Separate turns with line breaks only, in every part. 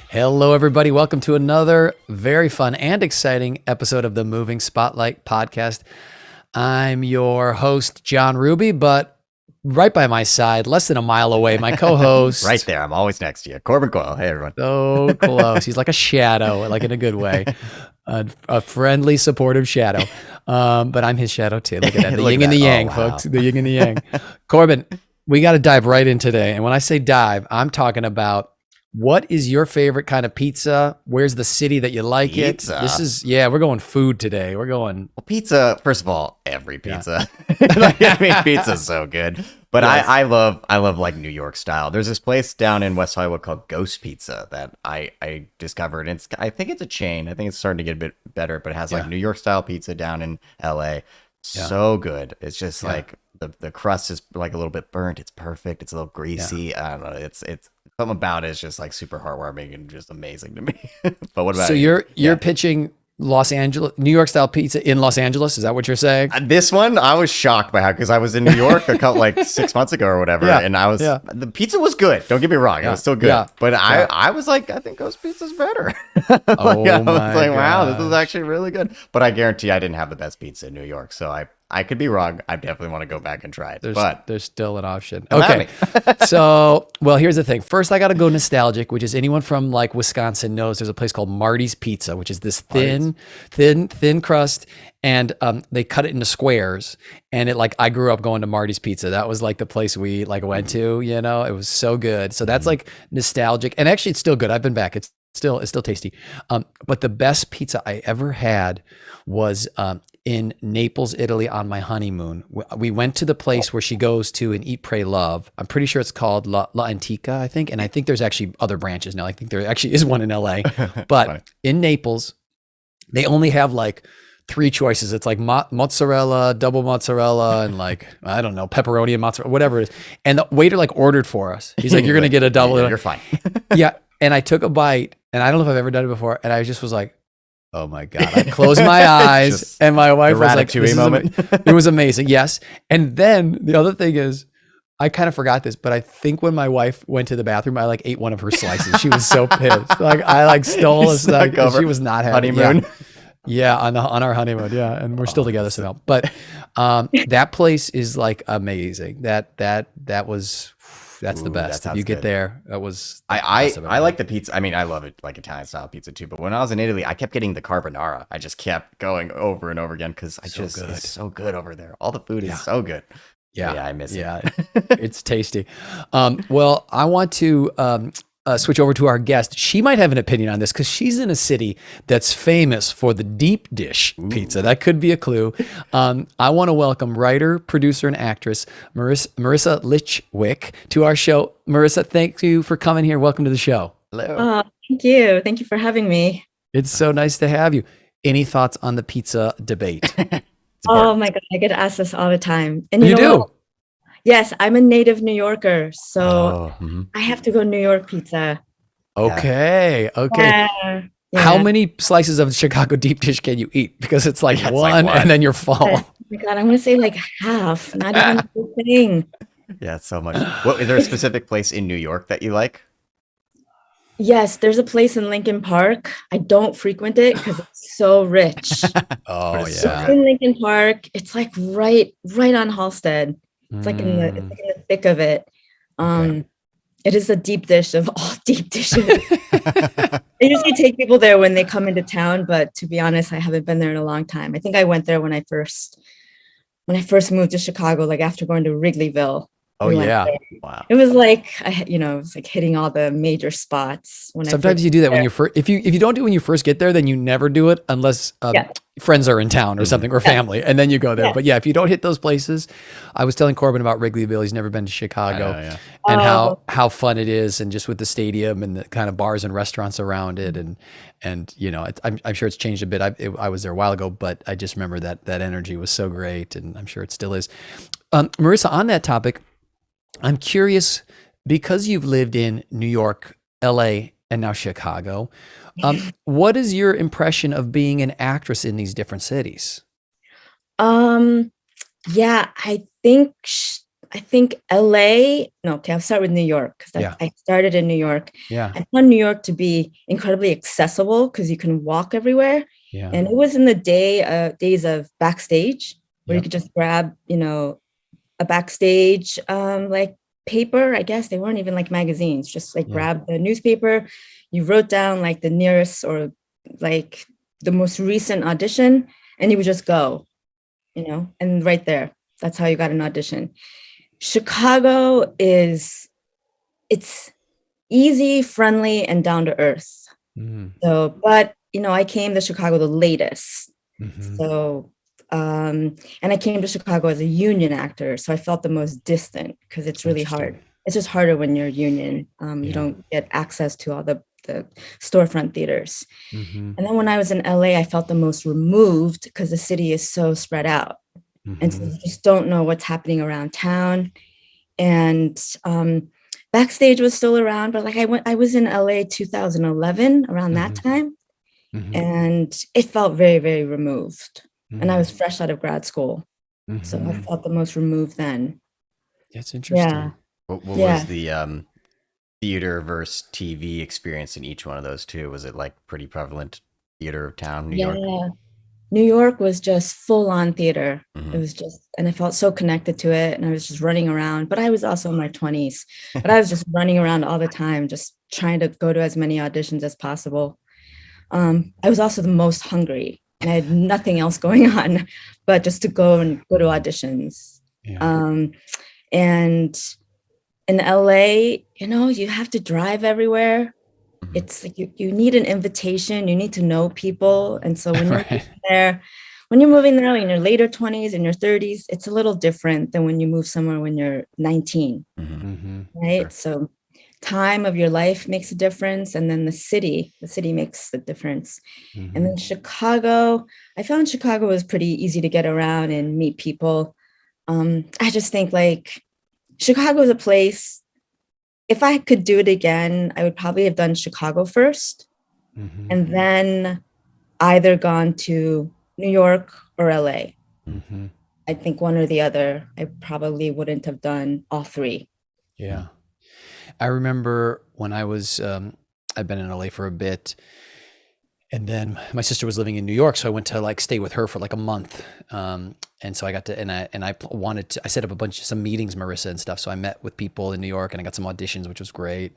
Hello, everybody. Welcome to another very fun and exciting episode of the Moving Spotlight podcast. I'm your host, John Ruby, but right by my side, less than a mile away, my co-host.
Right there. I'm always next to you. Corbin Coyle. Hey, everyone.
So close. He's like a shadow, like in a good way. A friendly, supportive shadow. But I'm his shadow too. Look at that. The yin and the yang, folks. The yin and the yang. Corbin, we got to dive right in today. And when I say dive, I'm talking about what is your favorite kind of pizza? Where's the city that you like
Pizza.
it? We're going food today. We're going.
Well, pizza, first of all, every pizza. Yeah. Pizza's so good. But yes. I love like New York style. There's this place down in West Hollywood called Ghost Pizza that I discovered. And I think it's a chain. I think it's starting to get a bit better, but it has like New York style pizza down in LA. So good. It's just like the crust is like a little bit burnt. It's perfect. It's a little greasy. I don't know. It's something about it is just like super heartwarming and just amazing to me. But what about
you? So you're pitching New York style pizza in Los Angeles. Is that what you're saying?
This one, I was shocked by how, because I was in New York a couple like 6 months ago or whatever. And I was, the pizza was good. Don't get me wrong. It was still good. But I was like, I think Ghost Pizza's better. I was like, wow, this is actually really good. But I guarantee I didn't have the best pizza in New York. So I could be wrong. I definitely want to go back and try it.
There's still an option. Okay. So, well, here's the thing. First, I got to go nostalgic, which is anyone from like Wisconsin knows there's a place called Marty's Pizza, which is this thin crust. And they cut it into squares. And I grew up going to Marty's Pizza. That was like the place we like went to, you know, it was so good. So that's like nostalgic. And actually it's still good. I've been back. It's still tasty. But the best pizza I ever had was in Naples, Italy on my honeymoon. We went to the place where she goes to and Eat, Pray, Love. I'm pretty sure it's called La Antica, I think. And I think there's actually other branches now. I think there actually is one in LA. But in Naples, they only have like 3 choices. It's like mozzarella, double mozzarella, and like, I don't know, pepperoni and mozzarella, whatever it is. And the waiter like ordered for us. He's like, you're going to get a double.
You're fine.
And I took a bite, and I don't know if I've ever done it before. And I just was like, oh my God. I closed my eyes and my wife was like, it was amazing. Yes. And then the other thing is, I kind of forgot this, but I think when my wife went to the bathroom, I like ate one of her slices. She was so pissed. Like I like stole a slice. She was not happy.
Honeymoon.
Yeah, on our honeymoon. Yeah, and we're still together somehow. But that place is like amazing. That's the best. If you get there, that was.
I like the pizza. I mean, I love it, like Italian style pizza too. But when I was in Italy, I kept getting the carbonara. I just kept going over and over again because it's so good over there. All the food is so good. Yeah, I miss it.
Yeah, it's tasty. Well, I want to switch over to our guest. She might have an opinion on this because she's in a city that's famous for the deep dish pizza. That could be a clue. I want to welcome writer, producer, and actress Marissa Lichtwick to our show. Marissa, thank you for coming here. Welcome to the show.
Hello.
Thank you. Thank you for having me.
It's so nice to have you. Any thoughts on the pizza debate?
Oh my God, I get asked this all the time. And
you do?
What? Yes, I'm a native New Yorker, so I have to go New York pizza.
Okay.
Yeah.
How many slices of Chicago deep dish can you eat? Because it's like one, and then you're full.
Oh my God, I'm going to say like half, not even a whole thing.
Yeah, it's so much. Is there a specific place in New York that you like?
Yes, there's a place in Lincoln Park. I don't frequent it because it's so rich.
Yeah.
In Lincoln Park, it's like right on Halsted. It's like in the thick of it. It is a deep dish of all deep dishes. I usually take people there when they come into town, but to be honest, I haven't been there in a long time. I think I went there when I first moved to Chicago, like after going to Wrigleyville.
Oh yeah.
Wow.
It was like it was like hitting all the major spots.
Sometimes you do that when you first. If you don't do it when you first get there, then you never do it unless friends are in town or something or family, and then you go there. But if you don't hit those places, I was telling Corbin about Wrigleyville. He's never been to Chicago, and how fun it is, and just with the stadium and the kind of bars and restaurants around it, and you know, I'm sure it's changed a bit. I was there a while ago, but I just remember that energy was so great, and I'm sure it still is. Marissa, on that topic, I'm curious, because you've lived in New York, LA, and now Chicago, what is your impression of being an actress in these different cities?
Yeah, I think I think LA. No, okay, I'll start with New York because
Yeah.
I started in New York.
Yeah.
I found New York to be incredibly accessible because you can walk everywhere.
Yeah.
And it was in the days of backstage where you
Yep.
could just grab, a backstage like paper. I guess they weren't even like magazines, just like
Yeah.
grab the newspaper. You wrote down like the nearest or like the most recent audition, and you would just go, and right there, that's how you got an audition. Chicago it's easy, friendly, and down to earth.
Mm-hmm.
So, but I came to Chicago the latest.
Mm-hmm.
So, and I came to Chicago as a union actor, so I felt the most distant because it's really hard. It's just harder when you're union. You don't get access to all the storefront theaters.
Mm-hmm.
And then when I was in LA, I felt the most removed because the city is so spread out.
Mm-hmm.
And so you just don't know what's happening around town. And backstage was still around, but like I was in LA 2011 around that time, and it felt very, very removed. And I was fresh out of grad school, so I felt the most removed then.
That's interesting.
Yeah. What was the theater versus TV experience in each one of those two? Was it like pretty prevalent theater of town, New York?
Yeah. New York was just full on theater. It was just, and I felt so connected to it. And I was just running around, but I was also in my 20s, but I was just running around all the time, just trying to go to as many auditions as possible. I was also the most hungry and I had nothing else going on, but just to go to auditions.
Yeah.
And in LA, you have to drive everywhere. It's like you need an invitation, you need to know people. And so when you're moving there in your later 20s and your 30s, it's a little different than when you move somewhere when you're 19. Right. Sure. So time of your life makes a difference. And then the city makes the difference. And then Chicago, I found Chicago was pretty easy to get around and meet people. I just think like Chicago is a place, if I could do it again, I would probably have done Chicago first and then either gone to New York or LA. I think one or the other. I probably wouldn't have done all three.
Yeah. I remember when I was, I've been in LA for a bit, and then my sister was living in New York, so I went to like stay with her for like a month. And so I got to, and I wanted to, I set up some meetings, Marissa and stuff. So I met with people in New York and I got some auditions, which was great.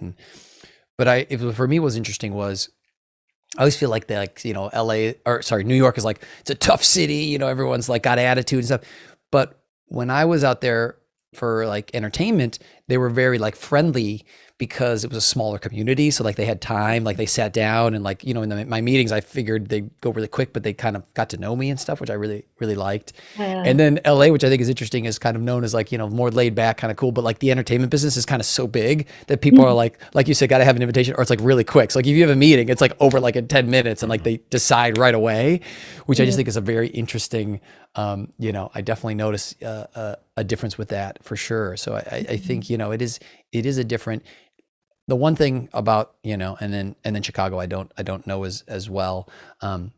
But for me, what was interesting was I always feel like New York is like, it's a tough city, everyone's like got attitude and stuff. But when I was out there for like entertainment, they were very like friendly because it was a smaller community. So like they had time, like they sat down and like, in my meetings, I figured they'd go really quick, but they kind of got to know me and stuff, which I really, really liked. And then LA, which I think is interesting, is kind of known as like, more laid back, kind of cool, but like the entertainment business is kind of so big that people are like you said, got to have an invitation, or it's like really quick. So like if you have a meeting, it's like over like in 10 minutes and like they decide right away, which I just think is a very interesting, I definitely notice a difference with that for sure. So I think, it is a different. The one thing about, and then Chicago, I don't know as well. The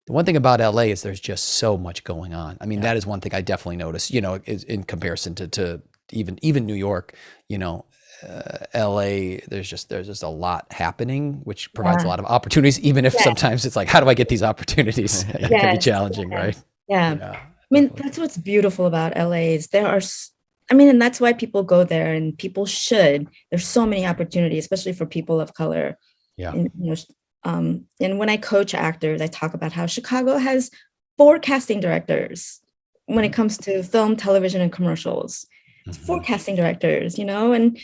one thing about LA is there's just so much going on. I mean, that is one thing I definitely notice, is in comparison to even New York, LA, there's just a lot happening, which provides a lot of opportunities, even if sometimes it's like, how do I get these opportunities? It can be challenging, right?
Yeah. I mean, definitely. That's what's beautiful about LA is and that's why people go there and people should. There's so many opportunities, especially for people of color. Yeah. And when I coach actors, I talk about how Chicago has 4 casting directors when it comes to film, television, and commercials. 4 casting directors, and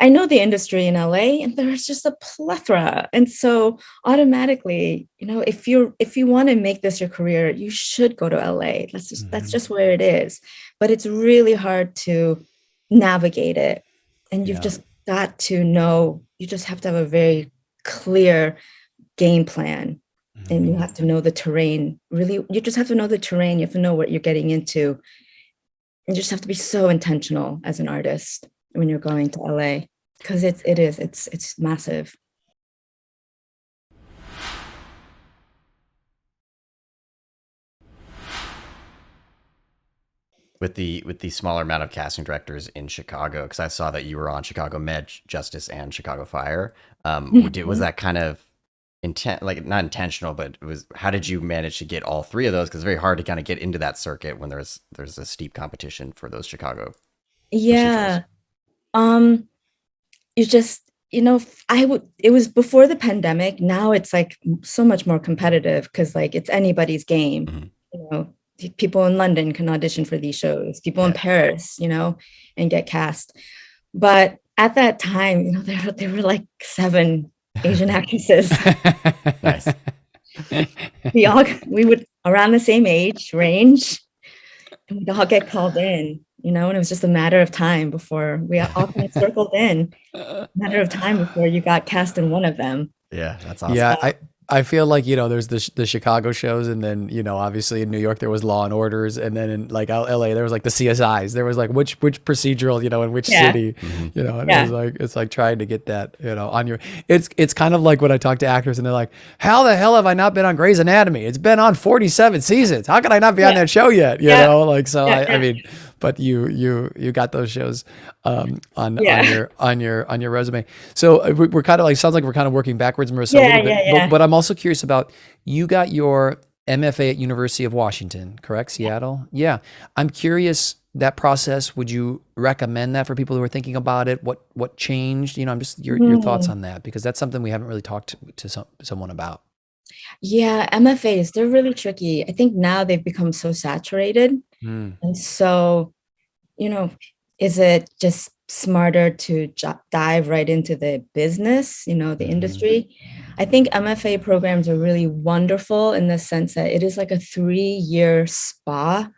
I know the industry in LA and there's just a plethora. And so automatically, if you want to make this your career, you should go to LA. That's just where it is. But it's really hard to navigate it. And you've just got to know, you just have to have a very clear game plan. And you have to know the terrain. Really, you just have to know the terrain. You have to know what you're getting into. You just have to be so intentional as an artist when you're going to LA, because it's massive.
with the smaller amount of casting directors in Chicago, because I saw that you were on Chicago Med, Justice, and Chicago Fire. Was that kind of like not intentional, but how did you manage to get all three of those? Because it's very hard to kind of get into that circuit when there's a steep competition for those Chicago.
Yeah. You just, it was before the pandemic. Now it's like so much more competitive because like it's anybody's game.
Mm-hmm.
People in London can audition for these shows, people in Paris, and get cast. But at that time, there were like 7 Asian actresses.
Nice.
We would around the same age range, and we'd all get called in, and it was just a matter of time before we all kind of circled in. A matter of time before you got cast in one of them.
Yeah, that's awesome.
Yeah, I feel like, there's the Chicago shows, and then, obviously in New York there was Law and Orders, and then in like LA there was like the CSIs. There was like which procedural, in which city, and it was it's like trying to get that, on your, it's kind of like when I talk to actors and they're like, how the hell have I not been on Grey's Anatomy? It's been on 47 seasons. How can I not be on that show yet? I mean, but you got those shows on your resume. So we're kind of like, sounds like we're kind of working backwards, Marissa, a little bit. But I'm also curious about, you got your MFA at University of Washington, correct? Seattle? Yeah. I'm curious, that process, would you recommend that for people who are thinking about it? What changed? I'm just your thoughts on that, because that's something we haven't really talked to someone about.
Yeah, MFAs, they're really tricky. I think now they've become so saturated. And so, is it just smarter to dive right into the business, the industry? I think MFA programs are really wonderful in the sense that it is like a 3-year spa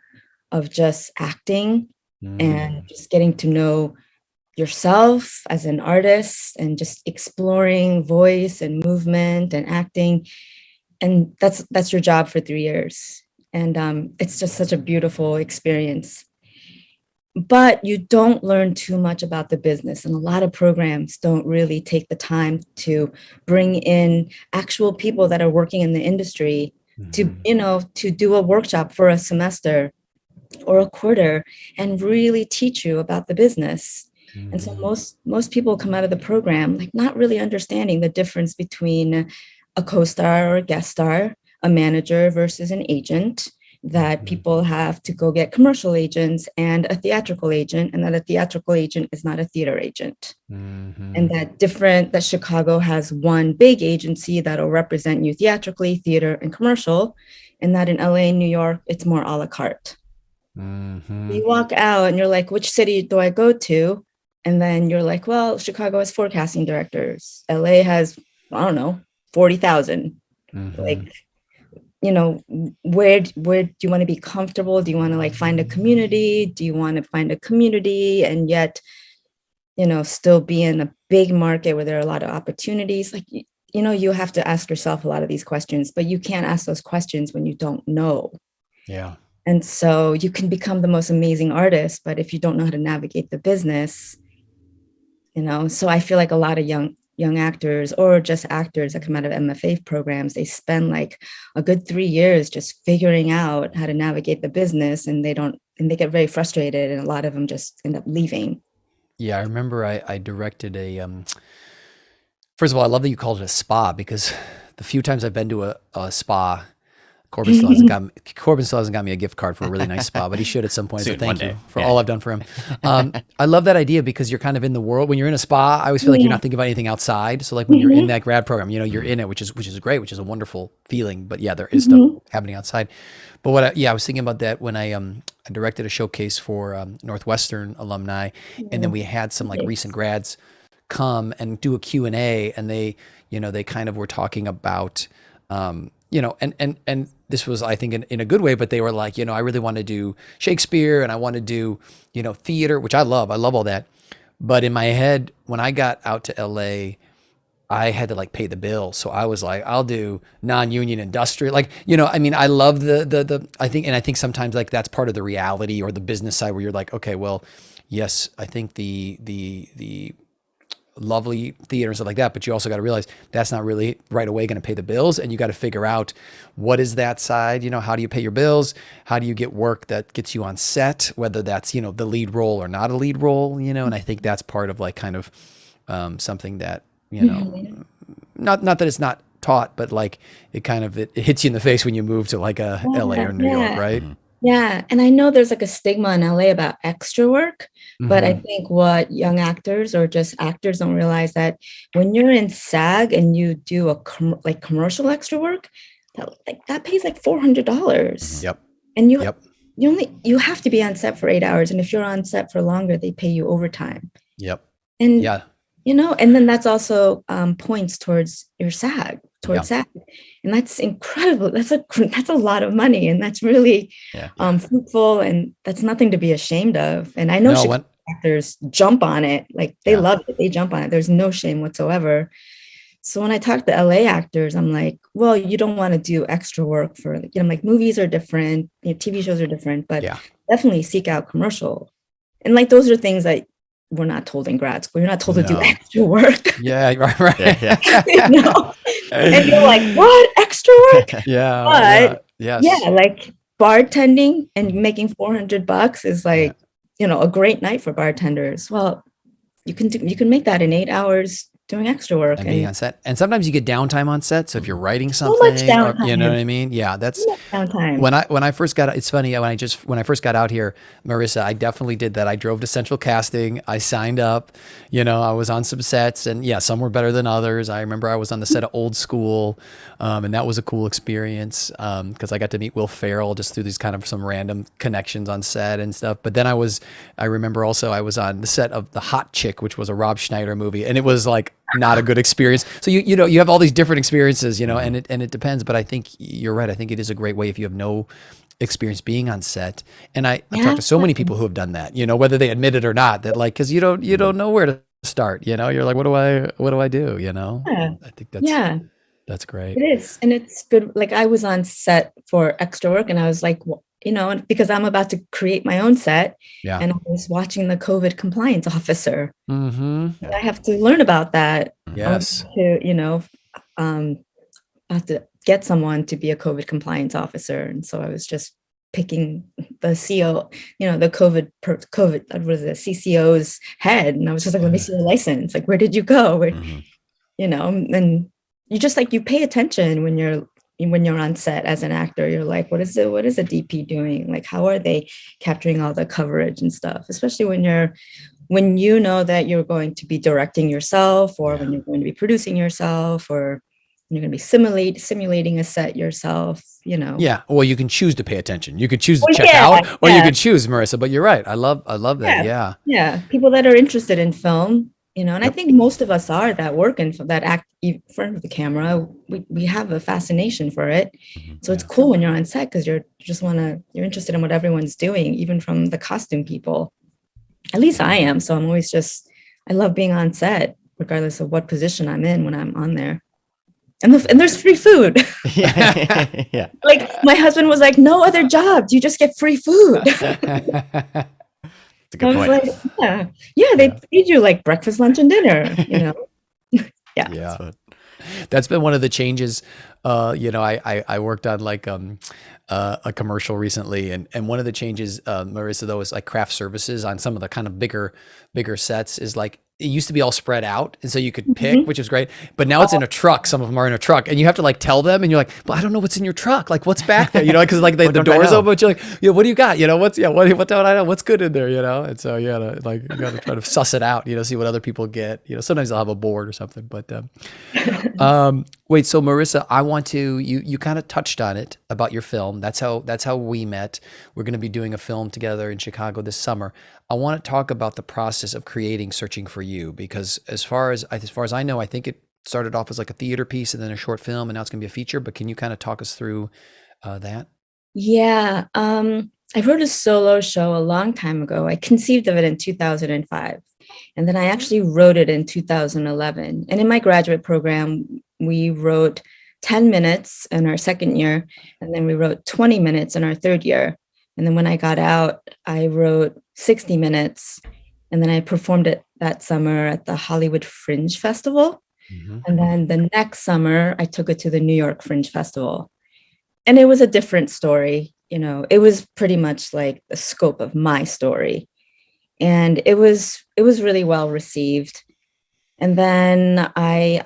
of just acting and just getting to know yourself as an artist and just exploring voice and movement and acting. And that's your job for 3 years. And it's just such a beautiful experience. But you don't learn too much about the business. And a lot of programs don't really take the time to bring in actual people that are working in the industry to do a workshop for a semester or a quarter and really teach you about the business. And so most people come out of the program like not really understanding the difference between a co-star or a guest star, a manager versus an agent, that people have to go get commercial agents and a theatrical agent, and that a theatrical agent is not a theater agent. And that Chicago has one big agency that'll represent you theatrically, theater, and commercial, and that in LA and New York, it's more a la carte. You walk out and you're like, which city do I go to? And then you're like, well, Chicago has 4 casting directors. LA has, I don't know, 40,000. Like, where do you want to be comfortable? Do you want to like find a community? Do you want to find a community and yet, still be in a big market where there are a lot of opportunities? Like, you have to ask yourself a lot of these questions, but you can't ask those questions when you don't know.
Yeah.
And so you can become the most amazing artist, but if you don't know how to navigate the business, so I feel like a lot of young actors or just actors that come out of MFA programs, they spend like a good 3 years just figuring out how to navigate the business, and they get very frustrated, and a lot of them just end up leaving.
Yeah, I remember I directed first of all, I love that you called it a spa, because the few times I've been to a spa, Corbin still hasn't got me a gift card for a really nice spa, but he should at some point.
Soon,
So thank
one
you
day.
for all I've done for him. I love that idea, because you're kind of in the world. When you're in a spa, I always feel like you're not thinking about anything outside. So like when you're in that grad program, you're in it, which is great, which is a wonderful feeling. But yeah, there is stuff happening outside. But I was thinking about that when I directed a showcase for Northwestern alumni, and then we had some like recent grads come and do a Q&A, and they kind of were talking about and this was, I think, in a good way, but they were like, I really want to do Shakespeare, and I want to do, theater, which I love all that. But in my head, when I got out to LA, I had to like pay the bill. So I was like, I'll do non-union industrial. Like, I love I think sometimes like that's part of the reality or the business side where you're like, okay, well, yes, I think the lovely theater and stuff like that. But you also got to realize that's not really right away going to pay the bills. And you got to figure out what is that side, how do you pay your bills? How do you get work that gets you on set, whether that's, the lead role or not a lead role, and I think that's part of like kind of something that, not that it's not taught, but like it kind of, it hits you in the face when you move to like a LA or New York, right?
Yeah. And I know there's like a stigma in LA about extra work, but I think what young actors or just actors don't realize that when you're in SAG and you do a commercial extra work, that pays like $400.
Yep.
And you have to be on set for 8 hours. And if you're on set for longer, they pay you overtime.
Yep.
And
yeah.
And then that's also points towards your SAG, SAG. And that's incredible. That's a lot of money. And that's really fruitful. And that's nothing to be ashamed of. And I know actors jump on it. Like they love it. They jump on it. There's no shame whatsoever. So when I talk to LA actors, I'm like, well, you don't want to do extra work for, like movies are different, TV shows are different, but definitely seek out commercial. And like, those are things that we're not told in grad school. You're not told to do extra work.
Yeah, right.
And you're like, what? Extra work? But like bartending and making $400 is like, a great night for bartenders. Well, you can make that in 8 hours doing extra work
and being on set. And sometimes you get downtime on set. So if you're writing something,
much downtime.
You know what I mean? Yeah, that's
downtime.
When I first got, it's funny, when I first got out here, Marissa, I definitely did that. I drove to Central Casting. I signed up, I was on some sets, and some were better than others. I remember I was on the set of Old School, and that was a cool experience because I got to meet Will Ferrell just through these kind of some random connections on set and stuff. But then I remember also I was on the set of The Hot Chick, which was a Rob Schneider movie, and it was like not a good experience. So you have all these different experiences, and it depends. But I think you're right. I think it is a great way if you have no experience being on set. And I've talked to so many people who have done that, whether they admit it or not, that like, cause you don't know where to start, you're like, what do I do? I think that's great.
It is. And it's good. Like I was on set for extra work and I was like, because I'm about to create my own set and I was watching the COVID compliance officer. And I have to learn about that.
Yes.
I have to get someone to be a COVID compliance officer. And so I was just picking the CO, the COVID, what was it, CCO's head. And I was just like, let me see your license. Like, where did you go? And you just like, you pay attention when you're on set as an actor. You're like, what is a DP doing? Like, how are they capturing all the coverage and stuff? Especially when you know that you're going to be directing yourself, or when you're going to be producing yourself, or you're going to be simulating a set yourself,
Yeah. Well, you can choose to pay attention. You could choose to check out, or you could chouse, Marissa, but you're right. I love that. Yeah.
Yeah. People that are interested in film, and I think most of us are that work in that act in front of the camera. We have a fascination for it. So it's cool when you're on set because you're interested in what everyone's doing, even from the costume people. At least I am. So I'm always I love being on set, regardless of what position I'm in when I'm on there. And there's free food.
Yeah.
Like my husband was like, no other job. You just get free food.
That's a good point.
Like, they feed you like breakfast, lunch, and dinner,
Yeah. That's been one of the changes. I worked on like a commercial recently, and one of the changes, Marissa, though, is like craft services on some of the kind of bigger sets is like, it used to be all spread out, and so you could pick, which is great. But now it's in a truck. Some of them are in a truck, and you have to like tell them, and you're like, "Well, I don't know what's in your truck. Like, what's back there? Because like the doors open, but you're like, what do you got? What don't I know? What's good in there? And so you gotta try to suss it out. See what other people get. Sometimes they'll have a board or something. But wait, so Marissa, I want to. You kind of touched on it about your film. That's how we met. We're going to be doing a film together in Chicago this summer. I want to talk about the process of creating Searching for You, because as far as I know, I think it started off as like a theater piece and then a short film, and now it's going to be a feature. But can you kind of talk us through that?
Yeah. I wrote a solo show a long time ago. I conceived of it in 2005. And then I actually wrote it in 2011. And in my graduate program, we wrote 10 minutes in our second year, and then we wrote 20 minutes in our third year. And then when I got out, I wrote 60 minutes, and then I performed it that summer at the Hollywood Fringe Festival.
Mhm.
And then the next summer, I took it to the New York Fringe Festival. And it was a different story. It was pretty much like the scope of my story. And it was really well received. And then I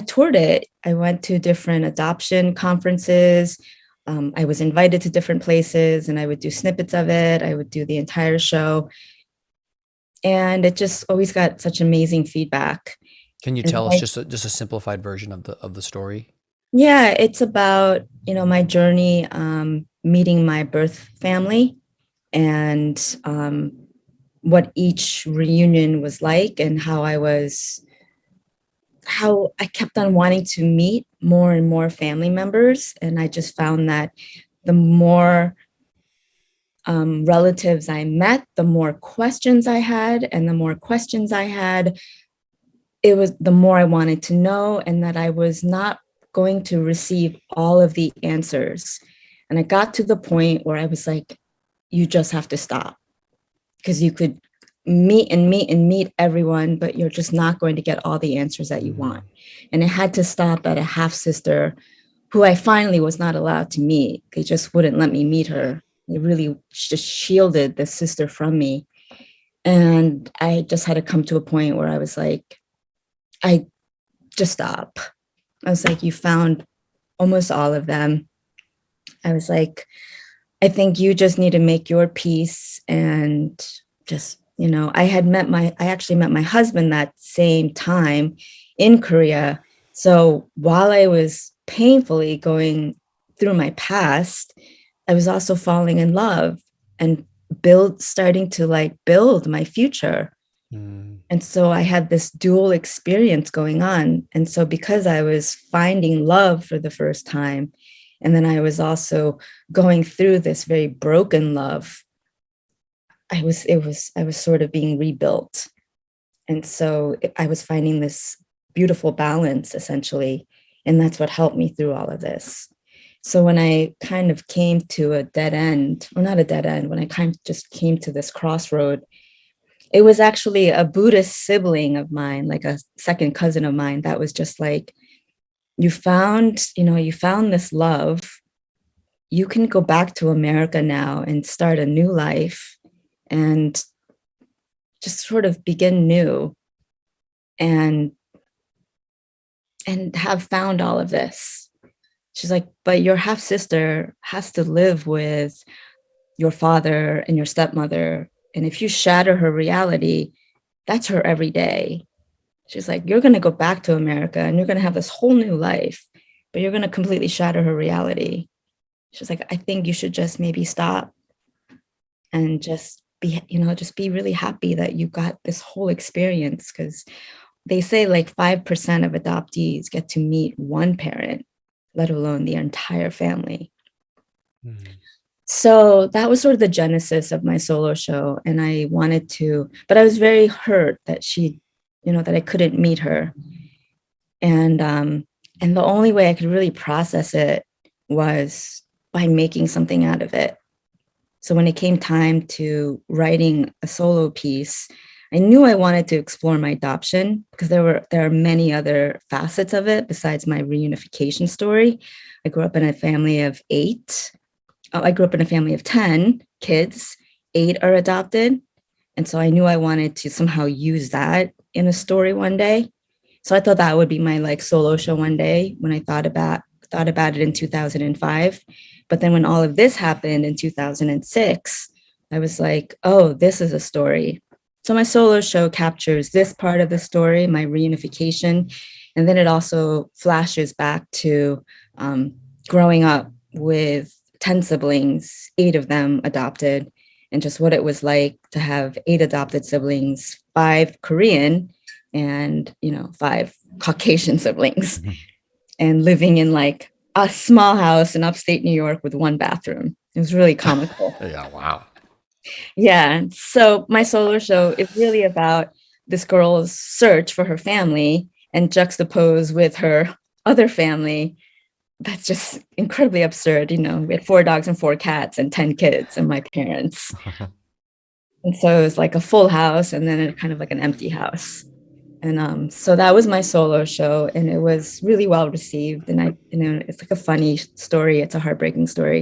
toured it. I went to different adoption conferences. I was invited to different places, and I would do snippets of it. I would do the entire show. And it just always got such amazing feedback.
Can you
And
tell us just a simplified version of the story?
Yeah, it's about, my journey meeting my birth family, and what each reunion was like, and how I kept on wanting to meet more and more family members. And I just found that the more relatives I met, the more questions I had, and the more questions I had, it was the more I wanted to know, and that I was not going to receive all of the answers. And I got to the point where I was like, you just have to stop, because you could meet everyone, but you're just not going to get all the answers that you want. And it had to stop at a half sister who I finally was not allowed to meet. They just wouldn't let me meet her. They really just shielded the sister from me. And I just had to come to a point where I was like, I just stop. I was like, you found almost all of them. I was like, I think you just need to make your peace. And just, I actually met my husband that same time in Korea. So while I was painfully going through my past, I was also falling in love and starting to build my future. And so I had this dual experience going on. And so because I was finding love for the first time, and then I was also going through this very broken love, I was sort of being rebuilt. And so I was finding this beautiful balance, essentially. And that's what helped me through all of this. So when I kind of came to a dead end, or not a dead end, when I kind of just came to this crossroad, it was actually a Buddhist sibling of mine, like a second cousin of mine, that was just like, you found this love. You can go back to America now and start a new life and just sort of begin new and have found all of this. She's like, but your half sister has to live with your father and your stepmother. And if you shatter her reality, that's her every day. She's like, you're going to go back to America and you're going to have this whole new life, but you're going to completely shatter her reality. She's like, I think you should just maybe stop and just be really happy that you got this whole experience. Because they say 5% of adoptees get to meet one parent, let alone the entire family. Mm-hmm. So that was sort of the genesis of my solo show. And I wanted to, but I was very hurt that that I couldn't meet her. And the only way I could really process it was by making something out of it. So when it came time to writing a solo piece, I knew I wanted to explore my adoption, because there are many other facets of it besides my reunification story. I grew up in a family of 8. I grew up in a family of 10 kids. 8 are adopted. And so I knew I wanted to somehow use that in a story one day. So I thought that would be my solo show one day when I thought about it in 2005. But then when all of this happened in 2006, I was like, oh, this is a story. So my solo show captures this part of the story, my reunification. And then it also flashes back to growing up with 10 siblings, 8 of them adopted, and just what it was like to have 8 adopted siblings, 5 Korean and 5 Caucasian siblings, and living in a small house in upstate New York with 1 bathroom. It was really comical.
Yeah, wow.
Yeah. So my solo show is really about this girl's search for her family and juxtaposed with her other family. That's just incredibly absurd. We had 4 dogs and 4 cats and 10 kids and my parents. And so it was like a full house and then kind of like an empty house. And so that was my solo show, and it was really well received. And it's like a funny story. It's a heartbreaking story.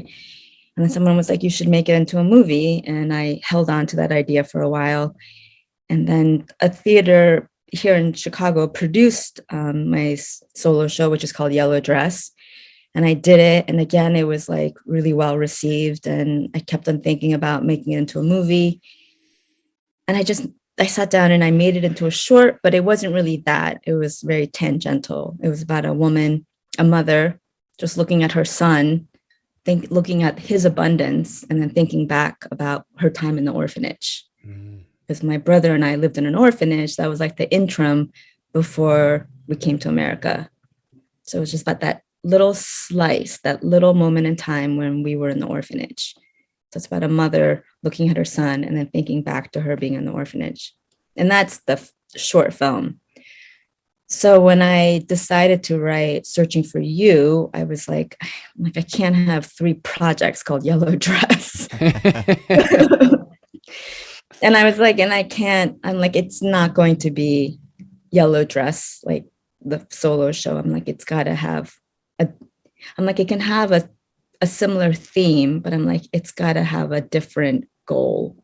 And then someone was like, you should make it into a movie. And I held on to that idea for a while. And then a theater here in Chicago produced my solo show, which is called Yellow Dress. And I did it. And again, it was like really well received. And I kept on thinking about making it into a movie. And I sat down and I made it into a short, but it wasn't really that. It was very tangential. It was about a woman, a mother, just looking at her son, looking at his abundance, and then thinking back about her time in the orphanage. Because my brother and I lived in an orphanage. That was like the interim before we came to America. So it was just about that little slice, that little moment in time when we were in the orphanage. So it's about a mother looking at her son and then thinking back to her being in the orphanage. And that's the short film. So when I decided to write Searching for You, I was like, I can't have 3 projects called Yellow Dress. And I was like, I'm like, it's not going to be Yellow Dress, like the solo show. I'm like, it's got to have it can have a similar theme, but I'm like, it's got to have a different goal.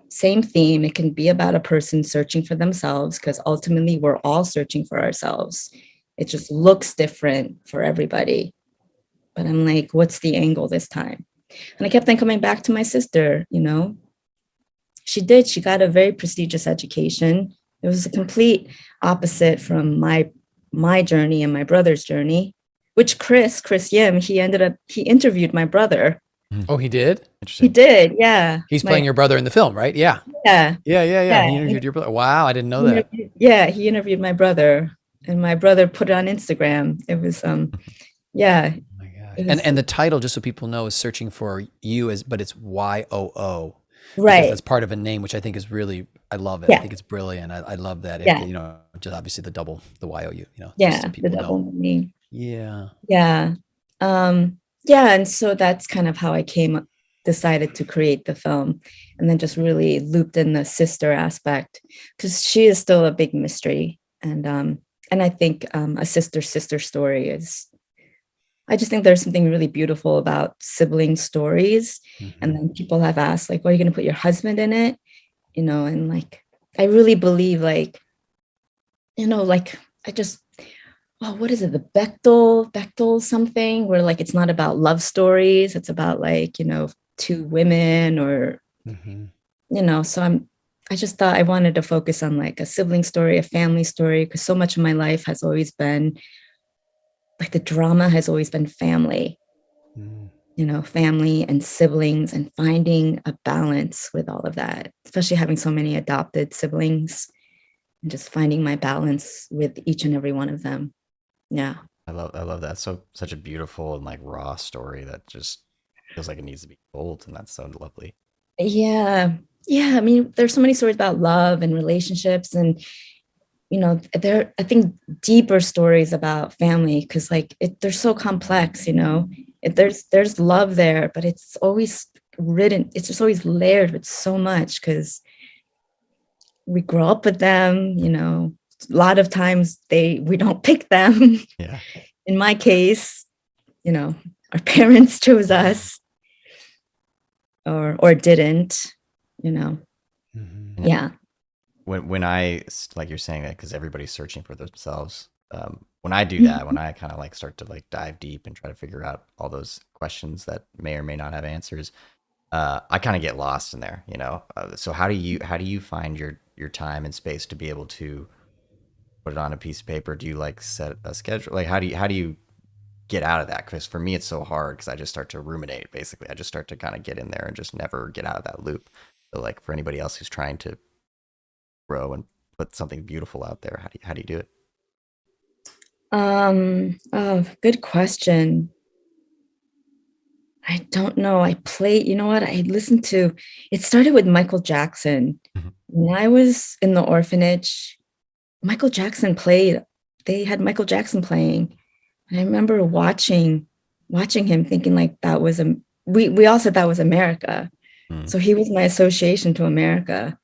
Same theme. It can be about a person searching for themselves, because ultimately we're all searching for ourselves. It just looks different for everybody. But I'm like, what's the angle this time? And I kept on coming back to my sister, She got a very prestigious education. It was a complete opposite from my journey and my brother's journey, which Chris Yim, he interviewed my brother.
Oh, he did?
He did, yeah.
He's playing your brother in the film, right? Yeah.
Yeah.
Yeah. He interviewed your brother. Wow, I didn't know that.
He interviewed my brother, and my brother put it on Instagram. It was, yeah.
Oh my God. And the title, just so people know, is Searching for You, but it's YOO.
Right.
That's part of a name, which I think is really, I love it.
Yeah.
I think it's brilliant. I love that.
Yeah.
Just obviously the YOU,
Yeah,
so people
the double meaning.
Yeah.
Yeah. Yeah. And so that's kind of how I decided to create the film, and then just really looped in the sister aspect, because she is still a big mystery. And I think a sister story I just think there's something really beautiful about sibling stories. Mm-hmm. And then people have asked, like, well, are you going to put your husband in it? And like, I really believe like, what is it? The Bechtel something, where like, it's not about love stories. It's about like, 2 women or, so I just thought I wanted to focus on like a sibling story, a family story, because so much of my life has always been like, the drama has always been family, family and siblings, and finding a balance with all of that, especially having so many adopted siblings, and just finding my balance with each and every one of them. Yeah.
I love that. Such a beautiful and like raw story that just feels like it needs to be told, and that's so lovely.
Yeah. I mean, there's so many stories about love and relationships, and there, I think, deeper stories about family, because like they're so complex, there's love there, but it's always it's just always layered with so much, because we grow up with them, a lot of times we don't pick them.
Yeah.
In my case, our parents chose us or didn't,
Mm-hmm.
Yeah.
When I, like you're saying that, because everybody's searching for themselves. When I do that, when I kind of like start to like dive deep and try to figure out all those questions that may or may not have answers, I kind of get lost in there, So how do you find your time and space to be able to put it on a piece of paper? Do you like set a schedule? Like how do you get out of that? Because for me, it's so hard, because I just start to ruminate. Basically, I just start to kind of get in there and just never get out of that loop. So like for anybody else who's trying to grow and put something beautiful out there, how do you do it?
Oh, good question. I don't know. I listened to, it started with Michael Jackson. Mm-hmm. When I was in the orphanage, they had Michael Jackson playing. And I remember watching him, thinking like that was we all said that was America. So he was my association to America.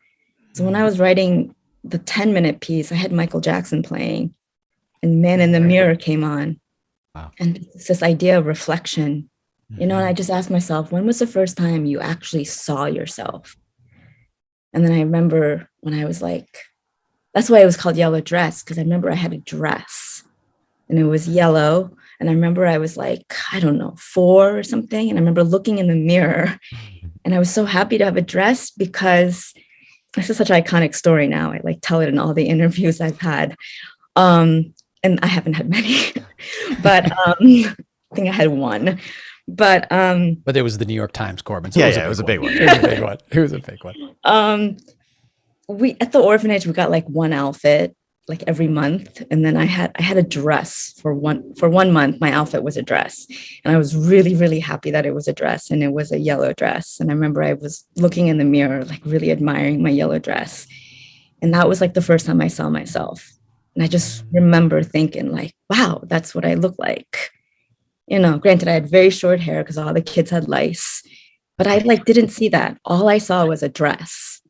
So when I was writing the 10-minute piece, I had Michael Jackson playing, and Man in the Mirror came on.
Wow.
And it's this idea of reflection, and I just asked myself, when was the first time you actually saw yourself? And then I remember when I was like, that's why it was called Yellow Dress, because I remember I had a dress and it was yellow. And I remember I was like, I don't know, 4 or something. And I remember looking in the mirror and I was so happy to have a dress, because this is such an iconic story now. I like tell it in all the interviews I've had. And I haven't had many, but I think I had one. But
it was the New York Times, Corbin. So
it was a big one.
It was a big one. It was a big one.
We at the orphanage, we got like one outfit like every month, and then I had a dress for one month. My outfit was a dress, and I was really, really happy that it was a dress, and it was a yellow dress. And I remember I was looking in the mirror, like really admiring my yellow dress, and that was like the first time I saw myself. And I just remember thinking like, wow, that's what I look like. Granted, I had very short hair because all the kids had lice, but I like didn't see that. All I saw was a dress.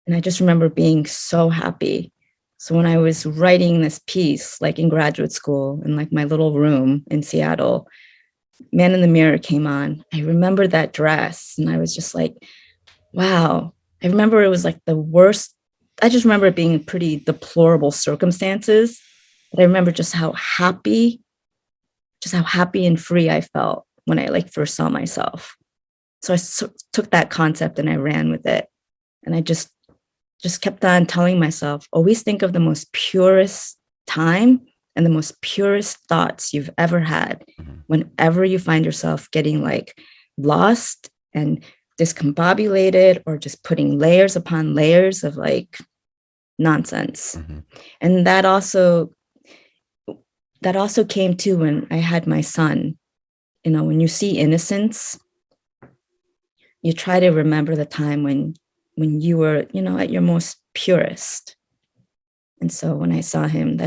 And I just remember being so happy. So when I was writing this piece, like in graduate school, in like my little room in Seattle, Man in the Mirror came on. I remember that dress, and I was just like, wow. I remember it was like the worst. I just remember it being pretty deplorable circumstances. But I remember just how happy and free I felt when I like first saw myself. So I took that concept and I ran with it. And I just kept on telling myself, always think of the most purest time and the most purest thoughts you've ever had whenever you find yourself getting like lost and discombobulated, or just putting layers upon layers of like nonsense. And that also came too when I had my son. When you see innocence, you try to remember the time when you were, at your most purest. And so when I saw him,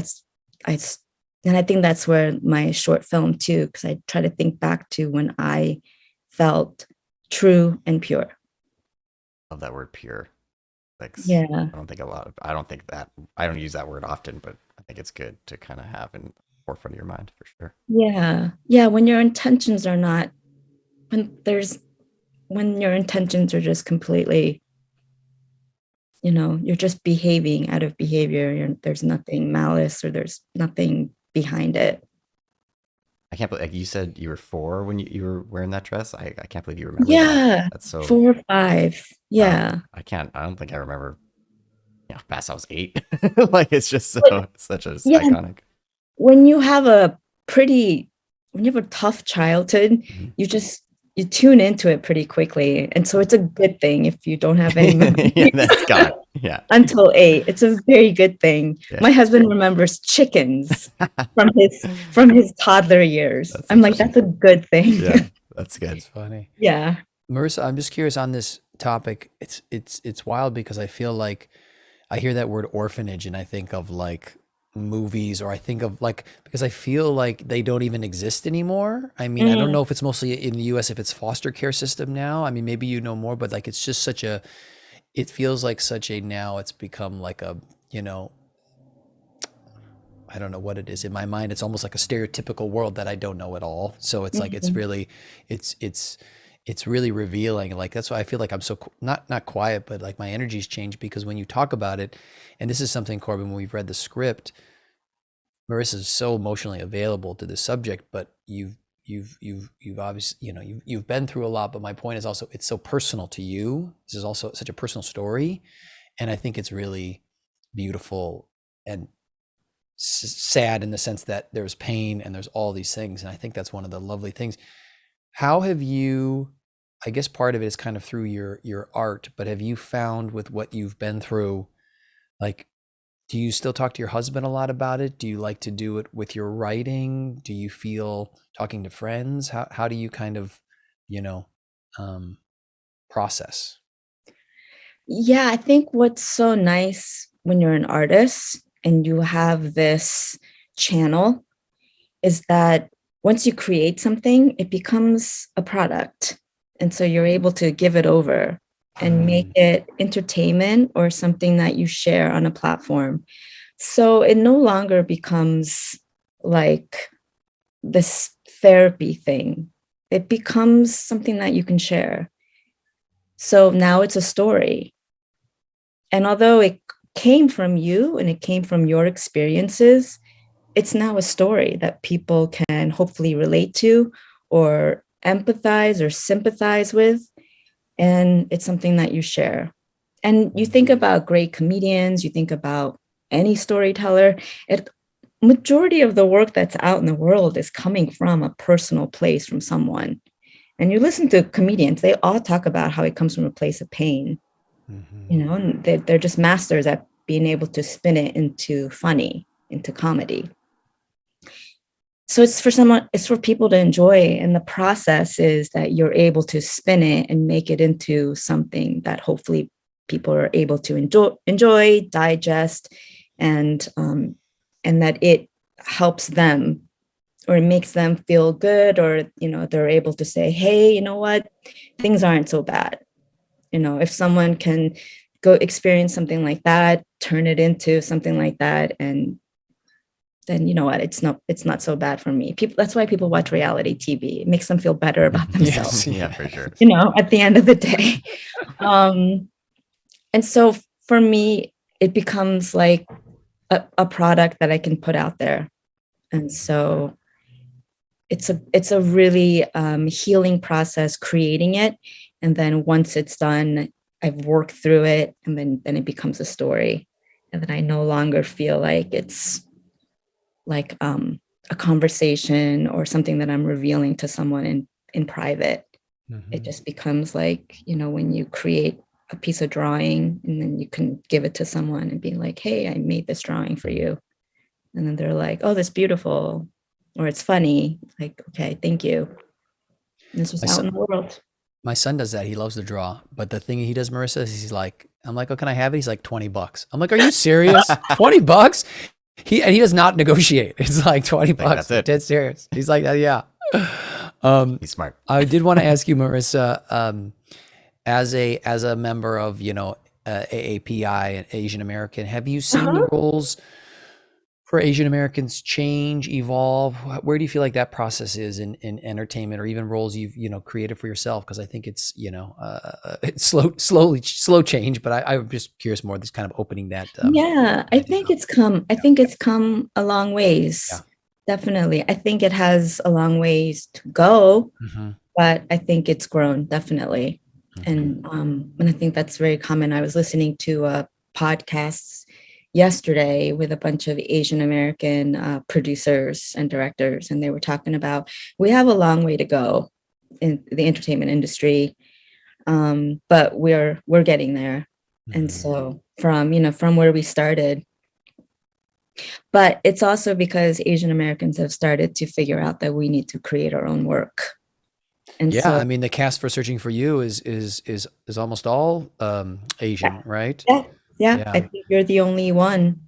I think that's where my short film too, because I try to think back to when I felt true and pure.
Love that word, pure. Like,
yeah.
I don't use that word often, but I think it's good to kind of have in the forefront of your mind for sure.
Yeah. Yeah. When your intentions are not, when your intentions are just completely, you're just behaving out of behavior. There's nothing malice, or there's nothing behind it.
I can't believe, like you said you were 4 when you were wearing that dress. I can't believe you remember
Yeah.
that. That's so
4 or 5. Yeah.
I don't think I remember past I was 8. Like, it's just such a iconic.
When you have a tough childhood, you tune into it pretty quickly. And so it's a good thing if you don't have any memories. Until 8. It's a very good thing. Yeah. My husband remembers chickens from his toddler years. I'm like, that's a good thing.
Yeah, that's good.
It's funny.
Yeah.
Marissa, I'm just curious on this topic. It's wild because I feel like I hear that word orphanage and I think of like movies, or I think of like, because I feel like they don't even exist anymore. I mean, I don't know if it's mostly in the US, if it's foster care system now. I mean, maybe you know more, but like, it's just it feels like now it's become like a, I don't know what it is. In my mind, it's almost like a stereotypical world that I don't know at all. So it's like, it's really revealing. Like, that's why I feel like I'm so not quiet, but like my energy's changed, because when you talk about it, and this is something, Corbin, when we've read the script, Marissa's so emotionally available to the subject, but you've obviously, you've been through a lot, but my point is also, it's so personal to you. This is also such a personal story. And I think it's really beautiful and sad in the sense that there's pain and there's all these things. And I think that's one of the lovely things. How have you, I guess part of it is kind of through your art, but have you found with what you've been through, like, do you still talk to your husband a lot about it? Do you like to do it with your writing? Do you feel talking to friends? How do you kind of, process?
Yeah, I think what's so nice when you're an artist and you have this channel is that once you create something, it becomes a product. And so you're able to give it over and make it entertainment or something that you share on a platform. So it no longer becomes like this therapy thing. It becomes something that you can share. So now it's a story. And although it came from you and it came from your experiences, it's now a story that people can hopefully relate to or empathize or sympathize with. And it's something that you share. And you think about great comedians, you think about any storyteller, majority of the work that's out in the world is coming from a personal place from someone. And you listen to comedians, they all talk about how it comes from a place of pain, and they're just masters at being able to spin it into funny, into comedy. So it's for people to enjoy. And the process is that you're able to spin it and make it into something that hopefully people are able to enjoy, digest, and that it helps them or it makes them feel good, or, they're able to say, hey, you know what, things aren't so bad. If someone can go experience something like that, turn it into something like that, and then you know what, it's not so bad for me. That's why people watch reality TV. It makes them feel better about themselves.
Yes, yeah, for sure.
At the end of the day. And so for me, it becomes like a product that I can put out there. And so it's a really healing process creating it. And then once it's done, I've worked through it, and then it becomes a story. And then I no longer feel like it's like a conversation or something that I'm revealing to someone in private. It just becomes like, when you create a piece of drawing and then you can give it to someone and be like, hey, I made this drawing for you. And then they're like, oh, that's beautiful. Or it's funny. Like, okay, thank you. And it's just out in the world.
My son does that. He loves to draw. But the thing he does, Marissa, is he's like, I'm like, oh, can I have it? He's like, $20. I'm like, are you serious? $20? He does not negotiate. It's like $20.
That's it.
Dead serious. He's like, yeah.
He's smart.
I did want to ask you, Marissa, as a member of, AAPI and Asian American, have you seen the roles for Asian Americans change, evolve? Where do you feel like that process is in entertainment, or even roles you've created for yourself? Because I think it's it's slow change, but I'm just curious more this kind of opening that.
I think it's come a long ways. Yeah. Definitely, I think it has a long ways to go, but I think it's grown definitely. And I think that's very common. I was listening to podcasts yesterday with a bunch of Asian American producers and directors, and they were talking about we have a long way to go in the entertainment industry, but we're getting there. And so from where we started, but it's also because Asian Americans have started to figure out that we need to create our own work. And
yeah, so, I mean, the cast for Searching for You is almost all Asian, right?
Yeah, I think you're the only one.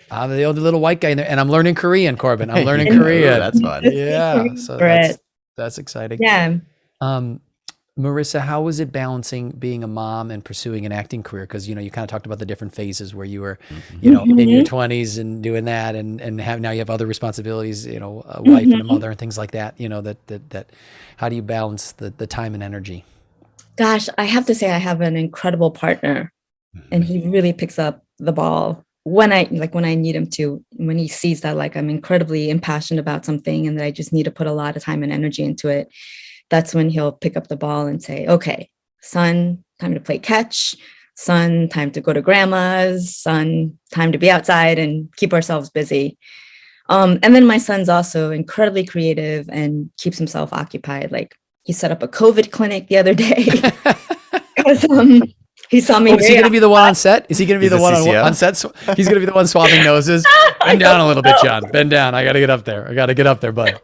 I'm the only little white guy in there, and I'm learning Korean, Corbin. I'm learning Korean.
That's fun.
Yeah, so that's exciting.
Yeah.
Marissa, how was it balancing being a mom and pursuing an acting career? Because you kind of talked about the different phases where you were, in your 20s and doing that, and now you have other responsibilities, a wife and a mother and things like that. That how do you balance the time and energy?
Gosh, I have to say I have an incredible partner, and he really picks up the ball when I need him to. When he sees that like I'm incredibly impassioned about something and that I just need to put a lot of time and energy into it, that's when he'll pick up the ball and say, okay, son, time to play catch. Son, time to go to grandma's. Son, time to be outside and keep ourselves busy. And then my son's also incredibly creative and keeps himself occupied. Like he set up a COVID clinic the other day. Because he saw me.
Is he going to be the one on set? Is he going to be the one on set? He's going to be the one swabbing noses. Bend down a little bit, John. Bend down. I got to get up there. Bud.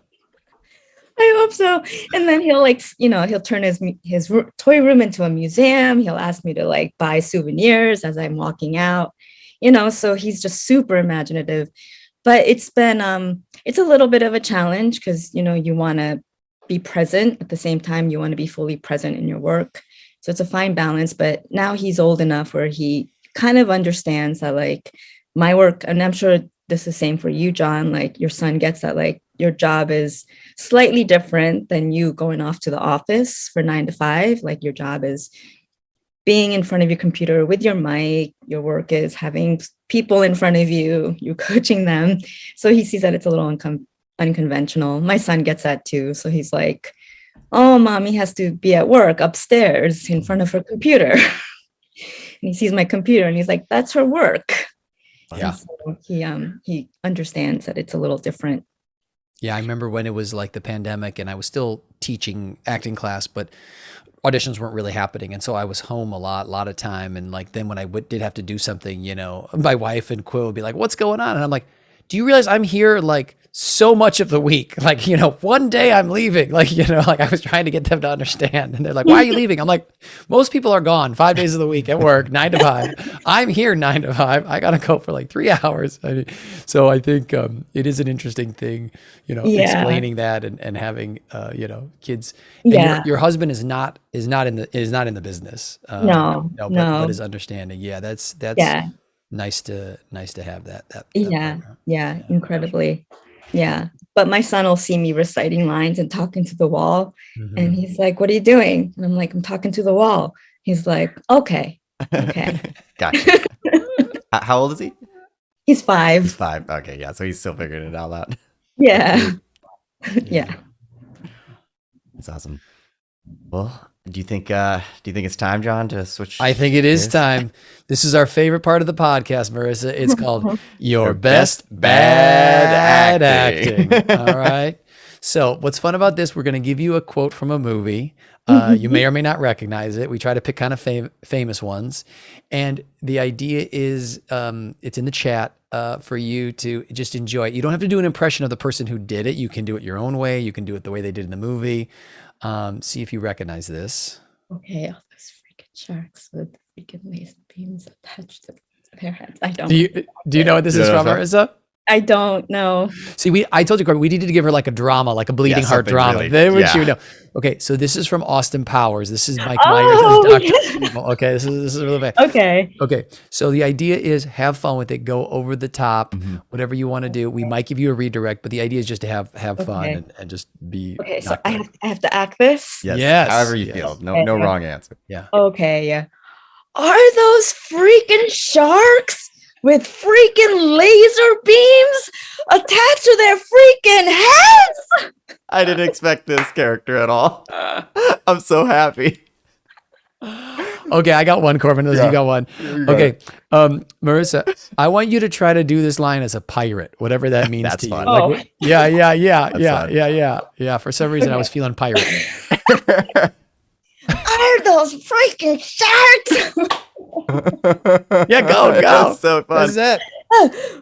I hope so. And then he'll he'll turn his toy room into a museum. He'll ask me to buy souvenirs as I'm walking out, so he's just super imaginative. But it's been, it's a little bit of a challenge because, you want to be present at the same time. You want to be fully present in your work. So it's a fine balance, but now he's old enough where he kind of understands that like my work, and I'm sure this is the same for you, John, like your son gets that like your job is slightly different than you going off to the office for 9 to 5. Like your job is being in front of your computer with your mic. Your work is having people in front of you, you're coaching them. So he sees that it's a little unconventional. My son gets that too. So he's like, oh, mommy has to be at work upstairs in front of her computer. And he sees my computer and he's like, that's her work.
Yeah.
So he understands that it's a little different.
Yeah, I remember when it was like the pandemic and I was still teaching acting class, but auditions weren't really happening. And so I was home a lot of time. And like, then when I did have to do something, you know, my wife and Quill would be like, what's going on? And I'm like, do you realize I'm here like so much of the week? Like, you know, one day I'm leaving, like, you know, like I was trying to get them to understand. And they're like, why are you leaving? I'm like, most people are gone 5 days of the week at work, 9 to 5. I'm here 9 to 5. I got to go for like 3 hours. I mean, so I think it is an interesting thing, you know, explaining that and having, you know, kids. And your husband is not in the business. But is understanding. Yeah. That's nice to have that
incredibly. Yeah. But my son will see me reciting lines and talking to the wall. Mm-hmm. And he's like, what are you doing? And I'm like, I'm talking to the wall. He's like, okay.
Gotcha. How old is he?
He's 5.
He's 5. Okay. Yeah. So he's still figuring it all out.
Yeah. Yeah.
That's awesome. Well, do you think it's time, John, to switch?
I think it is time. This is our favorite part of the podcast, Marissa. It's called Your Best Bad Acting. All right. So what's fun about this, we're going to give you a quote from a movie. You may or may not recognize it. We try to pick kind of famous ones. And the idea is it's in the chat for you to just enjoy it. You don't have to do an impression of the person who did it. You can do it your own way. You can do it the way they did in the movie. See if you recognize this.
Okay, all those freaking sharks with freaking laser beams attached to their heads. I don't.
Do you know what this is from, Marissa?
I don't know.
See, I told you, we needed to give her like a drama, like a bleeding heart drama.
Really,
then would you know? Okay, so this is from Austin Powers. This is Mike Myers as Dr. Evil. Okay, this is really bad. Okay, so the idea is have fun with it. Go over the top, whatever you want to do. We might give you a redirect, but the idea is just to have fun and just be.
Okay, so I have to act this.
Yes. However you feel. No wrong answer.
Yeah.
Okay. Yeah. Are those freaking sharks with freaking laser beams attached to their freaking heads?
I didn't expect this character at all. I'm so happy.
Okay, I got one, Corbin. You got one. Okay, Marissa, I want you to try to do this line as a pirate, whatever that means to
fun.
you. Like, yeah. For some reason, I was feeling pirate.
Are those freaking sharks?
Yeah, go.
That's so fun.
That's it.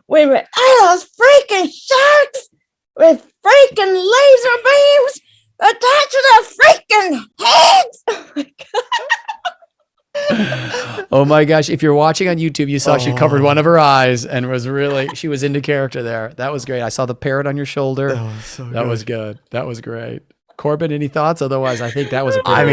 Wait. Are those freaking sharks with freaking laser beams attached to their freaking heads? Oh my God.
Oh my gosh. If you're watching on YouTube, you saw she covered one of her eyes and she was into character there. That was great. I saw the parrot on your shoulder. That was good. That was great. Corbin, any thoughts? Otherwise, I think that was that
was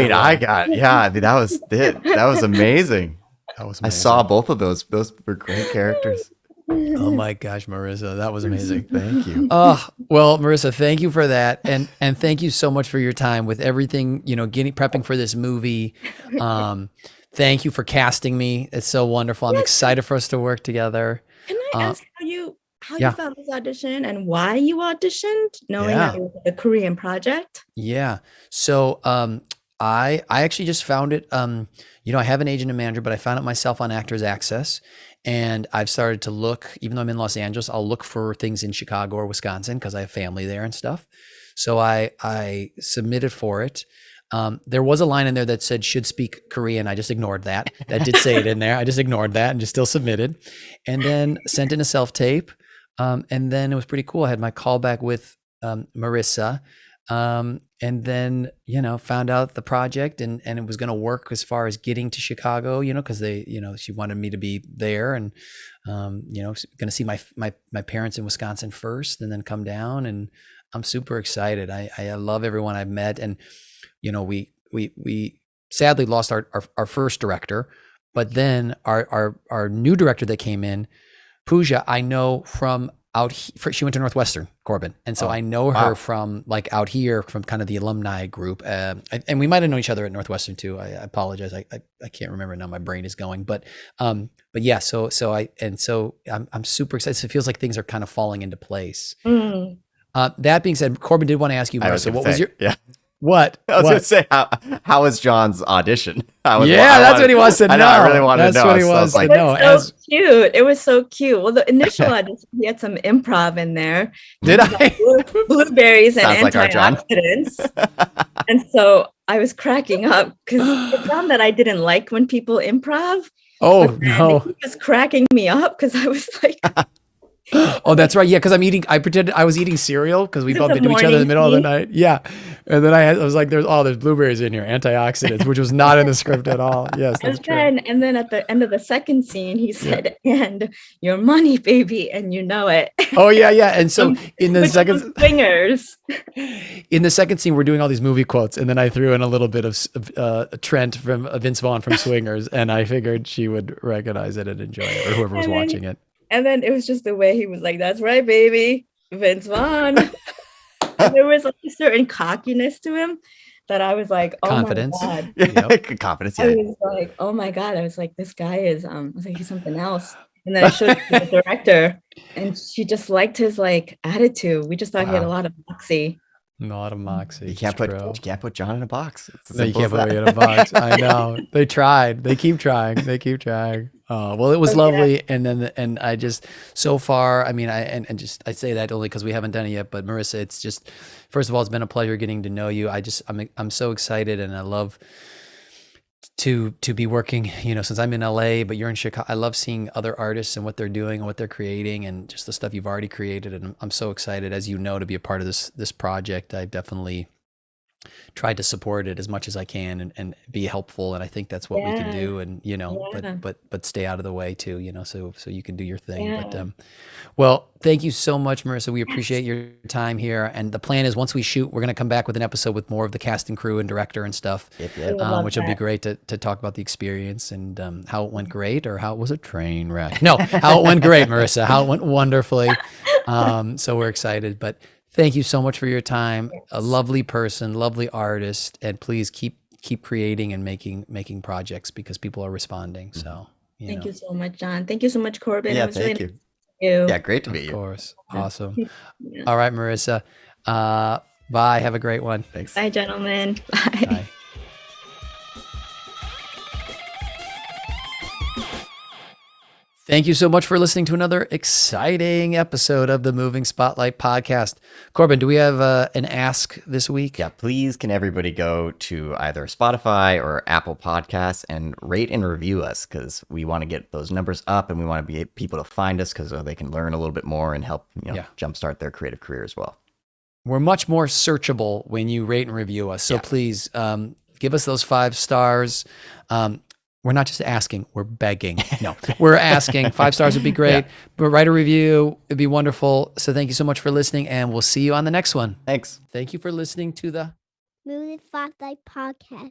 it. That was amazing.
That was amazing.
I saw both of those. Those were great characters.
Oh my gosh, Marissa, that was amazing.
Thank you.
Well, Marissa, thank you for that. And thank you so much for your time with everything, prepping for this movie. Thank you for casting me. It's so wonderful. I'm excited for us to work together.
Can I ask how you found this audition and why you auditioned, knowing that it was a Korean project?
Yeah. So I actually just found it. I have an agent and manager, but I found it myself on Actors Access. And I've started to look, even though I'm in Los Angeles, I'll look for things in Chicago or Wisconsin because I have family there and stuff. So I submitted for it. There was a line in there that said should speak Korean. I just ignored that. That did say it in there. I just ignored that and just still submitted. And then sent in a self-tape. And then it was pretty cool. I had my call back with Marissa. And then, found out the project and it was going to work as far as getting to Chicago, because she wanted me to be there and, going to see my parents in Wisconsin first and then come down. And I'm super excited. I love everyone I've met. And, we sadly lost our first director, but then our new director that came in, Pooja, I know from she went to Northwestern, Corbin. And so I know her from like out here from kind of the alumni group. And we might've known each other at Northwestern too. I apologize. I can't remember now. My brain is going, but yeah, so I'm super excited. It feels like things are kind of falling into place. That being said, Corbin did want to ask you, Marissa, what was your, what?
I was going to say, how was John's audition?
That's what he wants to know.
I really wanted to know.
That's what he wants to know.
It was so cute. It was so cute. Well, the initial audition, he had some improv in there.
Did I?
Blueberries and
Sounds like our John.
antioxidants. And so I was cracking up because it's not that I didn't like when people improv.
Oh, no.
He was cracking me up because I was like...
Oh, that's right. Yeah, because I pretended I was eating cereal because we bumped into each other in the middle of the night. Yeah, and then I was like, "There's blueberries in here, antioxidants," which was not in the script at all. Yes, that's true.
And then at the end of the second scene, he said, "And your money, baby, and you know it."
Oh yeah. And so in the second
swingers,
in the second scene, we're doing all these movie quotes, and then I threw in a little bit of Trent from Vince Vaughn from Swingers, and I figured she would recognize it and enjoy it, or whoever was watching it.
And then it was just the way he was like, "That's right, baby, Vince Vaughn." And there was like a certain cockiness to him that I was like, "Oh
confidence."
my God.
Yep. Confidence. Yeah.
I was like, "Oh my God." I was like, "This guy is, I was like, he's something else." And then I showed it to the director and she just liked his like attitude. We just thought he had a lot of moxie.
A lot of moxie.
You can't put John in a box.
No, you can't put me in a box. I know. They tried. They keep trying. Well, it was lovely. And I just, so far, I mean, I say that only because we haven't done it yet, but Marissa, it's just, first of all, it's been a pleasure getting to know you. I'm so excited and I love to be working, since I'm in LA, but you're in Chicago. I love seeing other artists and what they're doing and what they're creating and just the stuff you've already created. And I'm so excited, as you know, to be a part of this project. I've definitely tried to support it as much as I can and be helpful. And I think that's what we can do. And, but stay out of the way too, so you can do your thing. Yeah. But, well, thank you so much, Marissa. We appreciate your time here. And the plan is once we shoot, we're going to come back with an episode with more of the cast and crew and director and stuff, which will be great to talk about the experience and how it went great or how it was a train wreck. No, how it went great, Marissa, how it went wonderfully. So we're excited, but thank you so much for your time. Yes. A lovely person, lovely artist, and please keep creating and making projects because people are responding. So
thank you so much, John. Thank you so much, Corbin.
Yeah, thank you. Yeah, great to meet you.
Of course. Awesome. Yeah. All right, Marissa. Bye. Have a great one.
Thanks.
Bye, gentlemen. Bye.
Bye. Thank you so much for listening to another exciting episode of the Moving Spotlight podcast. Corbin, do we have an ask this week?
Yeah, please can everybody go to either Spotify or Apple Podcasts and rate and review us because we want to get those numbers up and we want to be people to find us because they can learn a little bit more and help jumpstart their creative career as well.
We're much more searchable when you rate and review us. So please give us those 5 stars. We're not just asking, we're begging. No, we're asking. 5 stars would be great, but write a review. It'd be wonderful. So thank you so much for listening and we'll see you on the next one.
Thanks.
Thank you for listening to the
Moving Spotlight podcast.